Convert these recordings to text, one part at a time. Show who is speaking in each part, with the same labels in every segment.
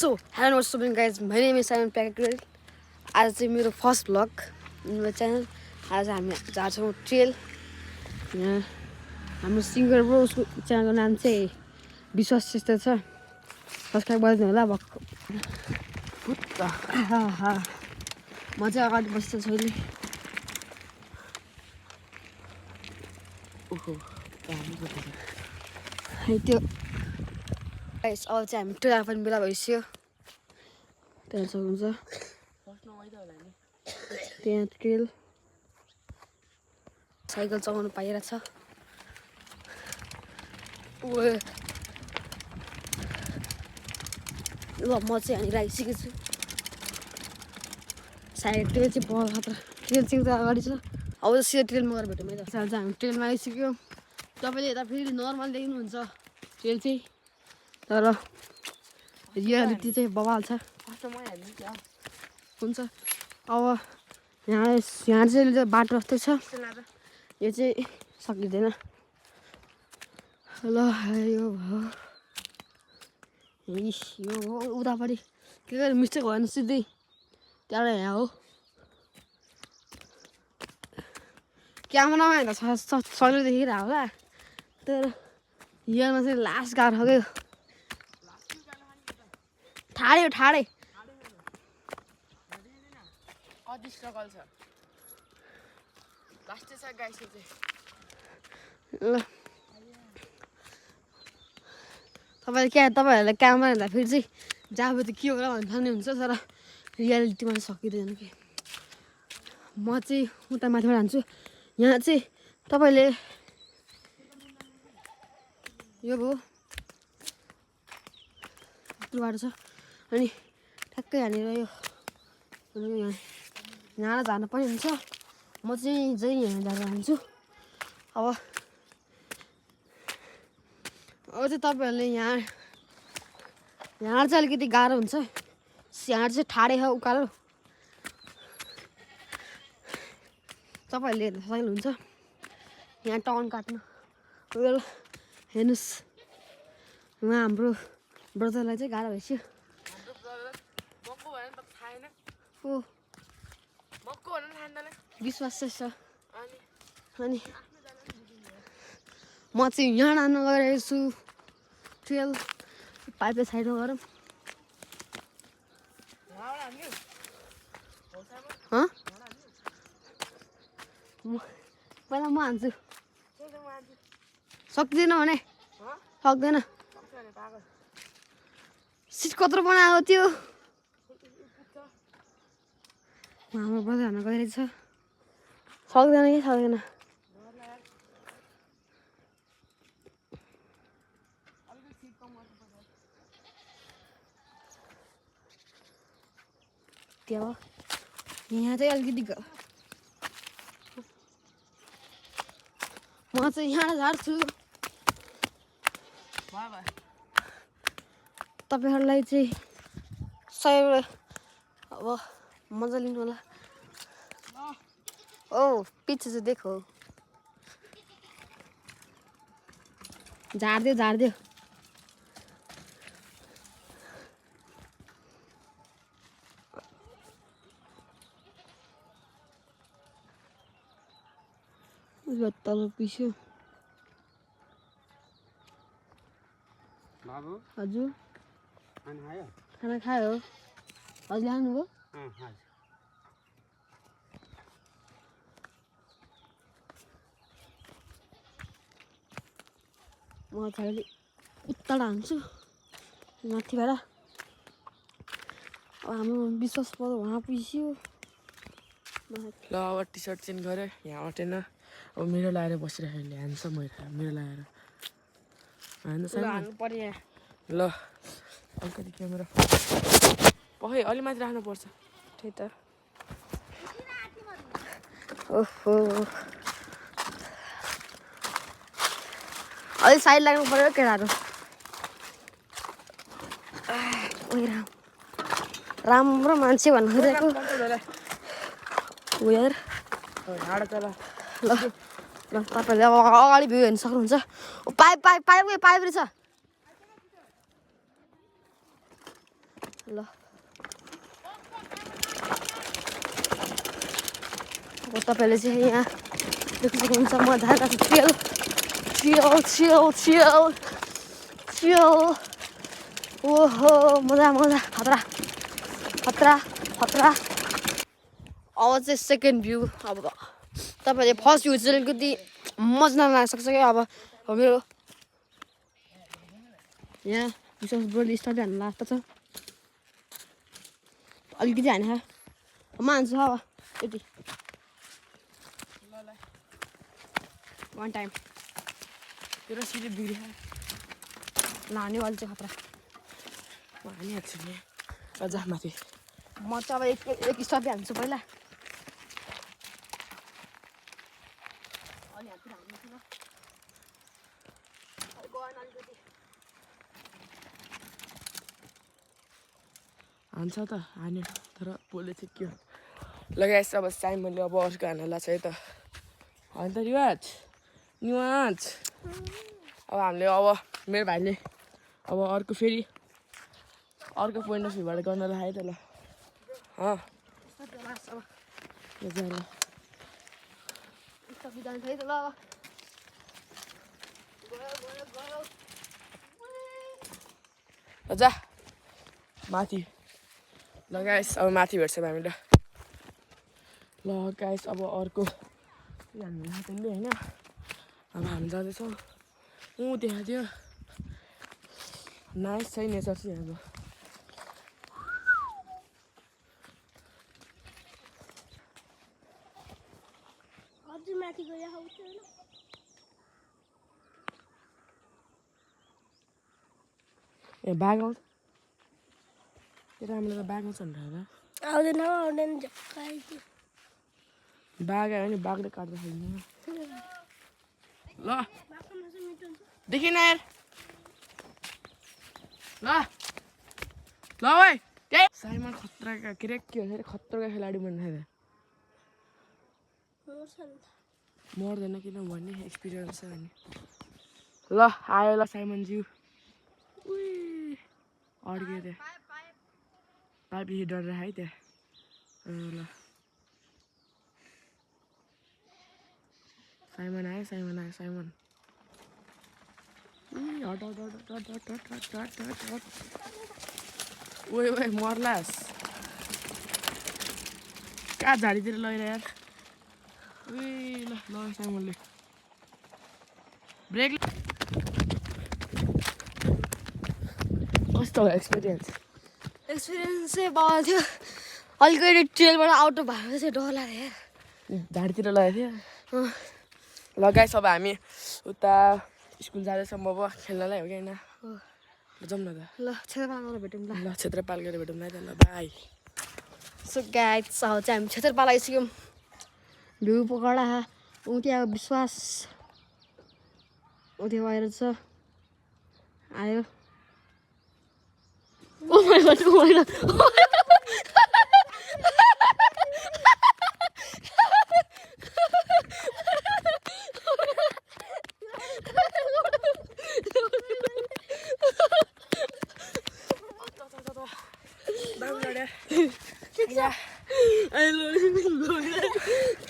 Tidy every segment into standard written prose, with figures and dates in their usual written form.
Speaker 1: So, hello what's up guys, my name is Simon Packerel. आज चाहिँ मेरो first vlog मेरो च्यानल। आज हामी जान्छौँ ट्रेल। यहाँ हाम्रो सिङ्गर ब्रो, उसको च्यानलको नाम चाहिँ विश्वास श्रेष्ठ छ। सब्सक्राइब गरिदिनु होला। भक्क म चाहिँ अगाडि बस्छु छोरी। ओहो त्यो गाइस, अब चाहिँ हामी ट्रेल पनि बेला भइसक्यो। त्यहाँ सक्नुहुन्छ त्यहाँ ट्रेल साइकल चलाउनु पाइरहेछ। ल म चाहिँ यहाँनिर आइसकेको छु। सायद ट्रेल चाहिँ बहुत खतरा, ट्रेल चाहिँ उता अगाडि छ। अब सिधै ट्रेलमा गएर भेटौँ है त। अहिले चाहिँ हामी ट्रेलमा आइसक्यो। तपाईँले यता फेरि नर्मल देख्नुहुन्छ ट्रेल चाहिँ, तर रियालिटी चाहिँ बवाल छ। हुन्छ अब यहाँ चाहिँ बाटो जस्तै छ, यो चाहिँ सकिँदैन। ल यो भयो, यो हो उतापट्टि के गरे मिस्टेक भएन, सिधै त्यहाँबाट यहाँ हो। क्यामेरामा हेर्दा सजिलो देखिरहेको होला, तर यहाँमा चाहिँ लास्ट गाह्रो हो क्या। ठाडै हो ठाडै।
Speaker 2: कति स्ट्रगल छ लास्टै छ गाइस चाहिँ।
Speaker 1: ल तपाईँहरूलाई क्यामेरा हेर्दा फेरि चाहिँ जहाँ त के होला भन्ने ठान्ने हुन्छ, तर रियालिटीमा चाहिँ सकिँदैन कि। म चाहिँ उता माथिबाट हान्छु। यहाँ चाहिँ तपाईँले यो भयो यत्रो बाटो छ, अनि ठ्याक्कै यहाँनिर यो यहाँ जानु पनि हुन्छ। म चाहिँ यहाँ जानु हान्छु। अब चाहिँ तपाईँहरूले यहाँ चाहिँ अलिकति गाह्रो हुन्छ। यहाँ चाहिँ ठाडै छ उकालो, तपाईँहरूले हेर्दा सजिलो हुन्छ यहाँ टर्न काट्नु। उयो हेर्नुहोस्, उहाँ हाम्रो ब्रदरलाई चाहिँ गाह्रो भइसक्यो। ओ विश्वास चाहिँ छ। अनि म चाहिँ यहाँ हान्न गइरहेको छु ट्रेल। पाइपले साइडमा गरौँ। पहिला म हान्छु। सक्दैन भने सक्दैन। सिट कत्रो बनाएको त्यो हाम्रो बजार हान्न गइरहेछ। सक्दैन कि सक्दैन। त्यो यहाँ चाहिँ अलिकति म चाहिँ यहाँ झार्छु। तपाईँहरूलाई चाहिँ सहयोग अब मजा लिनु होला। ओ पछि चाहिँ देखो, झारिदियो झारिदियो। तल पिस्यो।
Speaker 3: बाबु
Speaker 1: हजुर खाना खायो? हजुर लानुभयो? म चाहिँ उत्तर हान्छु माथिबाट। अब हाम्रो विश्वास पर्यो उहाँ पिस्यो।
Speaker 2: ल अब टी सर्ट चेन्ज गरेँ, यहाँ अटेन। अब मेरो लगाएर बसिरहेको ह्यान्डसम भइरहेको मेरो लगाएर
Speaker 1: हान्नु पर्यो।
Speaker 2: ल अलिकति क्यामेरा पखै अलि माथि राख्नुपर्छ।
Speaker 1: त्यही त। ओहो अलिक साइड लाग्नु पर्यो केटाहरू। राम्रो मान्छे भन्नु खोजेको यार। ल ल तपाईँहरूले अब अगाडि भ्यू हेर्नु सक्नुहुन्छ। पाइप रहेछ। ल अब तपाईँले चाहिँ यहाँ देख्न सक्नुहुन्छ म धारा चिल चिल चिल चिल चिल ओहो मजा मजा खतरा खतरा खतरा अब चाहिँ सेकेन्ड भ्यू अब तपाईँले फर्स्ट भ्यू चाहिँ अलिकति मजा लाग्न सक्छ क्या अब मेरो यहाँ विश्वास ब्रोले स्टार्ट हान्नु लाग्छ छ अलिकति हाने म हान्छु अब यति वान टाइम
Speaker 2: तेरो सिधै बिग्रियो
Speaker 1: लाने वाले चाहिँ खतरा
Speaker 2: म हानिहाल्छु नि अझ माथि
Speaker 1: म चाहिँ अब एक स्टप हान्छु पहिला
Speaker 2: हान्छ त हान्यो तर बोले चाहिँ के हो ल गाइस अब साइमनले अब अर्को हान्न लाग्छ है त होइन त रिवाज निवाज अब हामीले अब मेरो भाइले अब अर्को फेरि अर्को पोइन्ट अफ भ्यूबाट गर्न लाग्यो त ल जा माथि ल गाइस अब माथि भेट्छौँ हामी ल गाइस अब अर्को हामी हातले होइन अब हामी जाँदैछौँ ऊ देखाइदियो नाइस छ नेचर चाहिँ हाम्रो ए बाघ आउँछ राम्रो त बाघ आउँछ भनेर
Speaker 3: आउँदैन
Speaker 2: बाघ आयो भने बाघले काट्दा खाइदिनु ल देखिन यार ल ल भाइ साइमन खतरा का के भन्छ खतरा का खेलाडी बन्नु मर्दैन किनभने एक्सपिरियन्स छ भने ल आयो ल साइमनज्यू अड्क्यो त्यहाँ पाइप डर है त्यहाँ ल साइमन आयो साइमन आयो साइमन हट हट हट हट हट हट हट हट हट हट ओए ओए मर्लास कहाँ झाडीतिर लगेर यार ए ल ल साइमनले ब्रेक कस्तो एक्सपिरियन्स
Speaker 1: चाहिँ बाबा थियो अलिकति ट्रेलबाट आउट भएको चाहिँ डर लाग्यो यार
Speaker 2: झाडीतिर लगेको थियो लगाइस अब हामी उता स्कुल जाँदैछौँ अब खेल्नलाई हो कि होइन जाउँ न त
Speaker 1: ल क्षेत्रपाल भेटौँ ल
Speaker 2: ल क्षेत्रपाल गएर भेटौँ न त ल बाई
Speaker 1: सो गाइस अब चाहिँ हामी क्षेत्रपाल आइसक्यौँ भ्यू पकडा ऊ त्यहाँ विश्वास ऊ त्यो आएर छ आयो ओ माय गॉड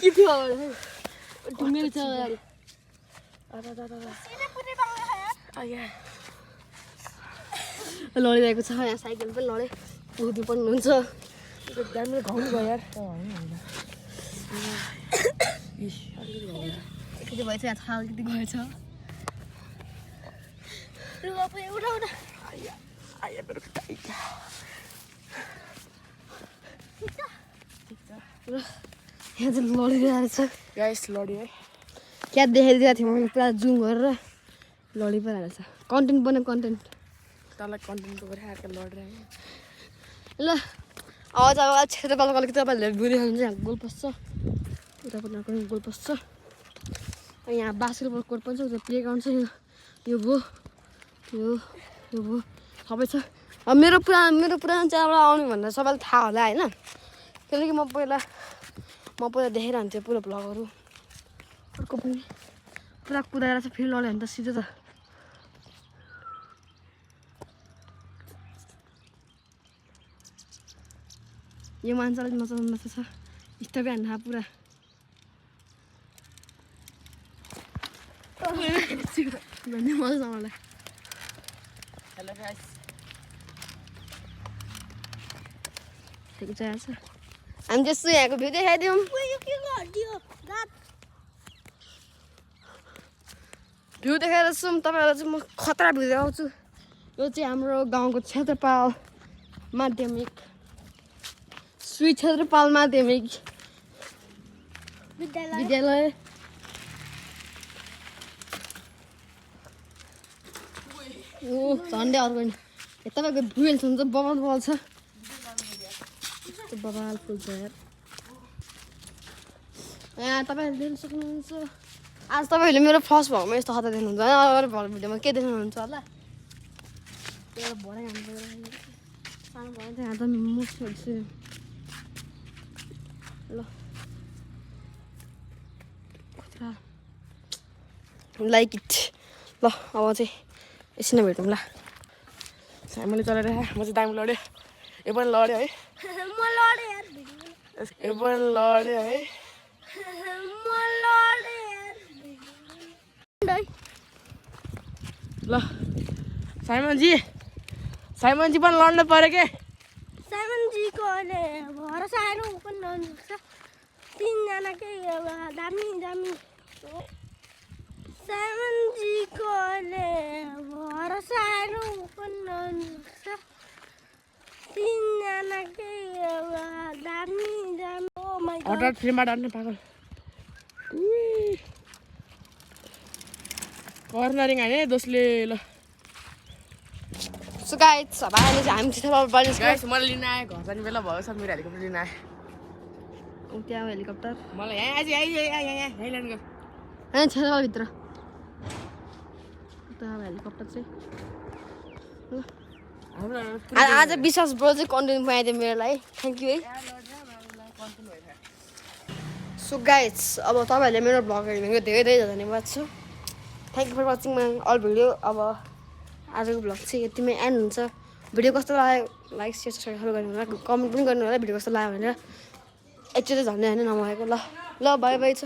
Speaker 1: के थियो ढुङ्गेर छ यार लडिरहेको छ यहाँ साइकल पनि लडे कुद्नु पनि हुन्छ
Speaker 2: दामी घाउनु भयो यार
Speaker 1: अलिकति भएछ यहाँ थाहा अलिकति गएछ यहाँ चाहिँ लडिरहेको छ
Speaker 2: गाइस लड्यो है
Speaker 1: क्या देखाइदिएको थियो मैले पुरा जुम गरेर लडी पो रहेछ कन्टेन्ट बन्यो कन्टेन्ट
Speaker 2: तँलाई कन्टेन्टको गरेर आएको लडिरहेको
Speaker 1: ल आवाज अब क्षेत्रपालको अलिकति तपाईँहरूले भिडियो खानु चाहिँ यहाँ गोल पस्छ उतापट्टि गोल पस्छ यहाँ बास्केटबल कोर्ट पनि छ उता प्ले ग्राउन्ड छ यो भयो यो भयो सबै छ अब मेरो पुरानो चाहिँ अब आउनु भन्दा सबैलाई थाहा होला होइन किनकि म पहिला देखाइरहन्थेँ पुरा भ्लगहरू अर्को पनि पुरा कुदाएर चाहिँ फेरि लड्यो भने त सिधै त यो मान्छेलाई मजा छ स्टोरी हान्न पुरा भन्ने मजा छ मलाई
Speaker 2: हेलो गाइस
Speaker 1: ठिक छ हामी चाहिँ यहाँको भ्यू देखाइदिउँ भ्यू देखाएर छौँ तपाईँहरूलाई चाहिँ म खतरा भ्यू देखाउँछु यो चाहिँ हाम्रो गाउँको क्षेत्रपाल माध्यमिक श्री क्षेत्रपाल माध्यमिक विद्यालय ओ झन्डै अर्को नि तपाईँको भ्यू हेर्छ भने चाहिँ बबाल बबाल छ बबाल फुल छ यार यहाँ तपाईँहरूले देख्न सक्नुहुन्छ आज तपाईँहरूले मेरो फर्स्ट भ्लगमा यस्तो खतरा देख्नुहुन्छ होइन अरू भ्लग भिडियोमा के देख्नुहुन्छ होला त्यो भरे हाम्रो सानो भयो यहाँ त मुख हेर्छु ल लाइक इट ल अब चाहिँ एकछिन भेटौँ ल
Speaker 2: मैले चलाएर म चाहिँ दामी लड्यो यो पनि लड्यो है यो पनि लड्यो है ल साइमनजी पनि लड्नु पर्यो के
Speaker 3: साइमनजीको अहिले भरोसा आएर ऊ पनि लड्नु सक्छ तिनजनाकै दामी दामी साइमनजीको अहिले भरोसा आएर ऊ पनि लड्नु सक्छ तिनजनाकै दामी दामी ओ माइ गॉड
Speaker 2: हठात फ्रेमबाट अड्ने पागल कर्नरिङ हाने दोस्ले ल
Speaker 1: सो गाइस अब अहिले चाहिँ हामी चाहिँ
Speaker 2: गाइस मलाई लिन आएँ घर जाने बेला भयो सब मेरो हेलिकप्टर लिन आएँ
Speaker 1: त्यहाँ हेलिकप्टर
Speaker 2: मलाई यहाँ आज यहाँ ल्यान्ड गर
Speaker 1: होइन क्षेत्रपालभित्र हेलिकप्टर चाहिँ आज विश्वास ब्रो चाहिँ कन्टेन्ट बनाइदियो मेरो लागि थ्याङ्क यू है सो गाइस अब तपाईँहरूले मेरो भ्लग हेरेको धेरै धेरै धन्यवाद छ thank you for watching my all video अब आजको भ्लग चाहिँ यतिमै एन्ड हुन्छ भिडियो कस्तो लाग्यो लाइक सेयर सब्सक्राइब गर्नु होला कमेन्ट पनि गर्नु होला भिडियो कस्तो लाग्यो भनेर एकचोटि झन्डै होइन नभएको ल बाई बाई छ